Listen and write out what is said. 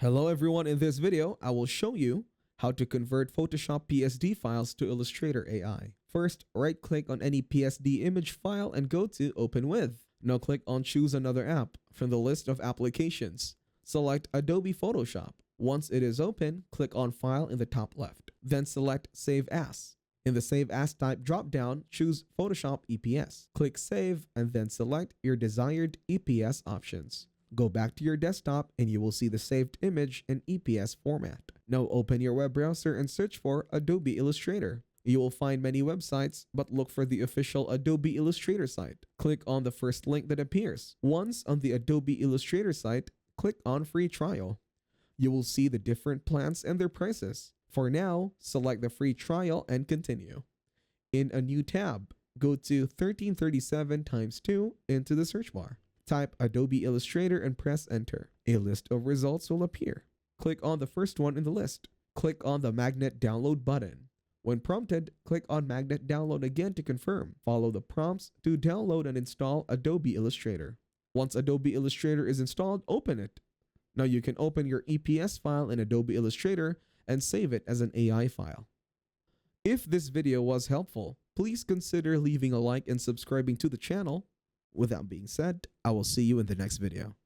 Hello everyone, in this video, I will show you how to convert Photoshop PSD files to Illustrator AI. First, right-click on any PSD image file and go to Open With. Now click on Choose Another App from the list of applications. Select Adobe Photoshop. Once it is open, click on File in the top left. Then select Save As. In the Save As type drop-down, choose Photoshop EPS. Click Save and then select your desired EPS options. Go back to your desktop and you will see the saved image in EPS format. Now open your web browser and search for Adobe Illustrator. You will find many websites, but look for the official Adobe Illustrator site. Click on the first link that appears. Once on the Adobe Illustrator site, click on Free Trial. You will see the different plans and their prices. For now, select the free trial and continue. In a new tab, go to 1337 times 2 into the search bar. Type Adobe Illustrator and press enter. A list of results will appear. Click on the first one in the list. Click on the magnet download button. When prompted, click on magnet download again to confirm. Follow the prompts to download and install Adobe Illustrator. Once Adobe Illustrator is installed, open it. Now you can open your EPS file in Adobe Illustrator and save it as an AI file. If this video was helpful, please consider leaving a like and subscribing to the channel. With that being said, I will see you in the next video.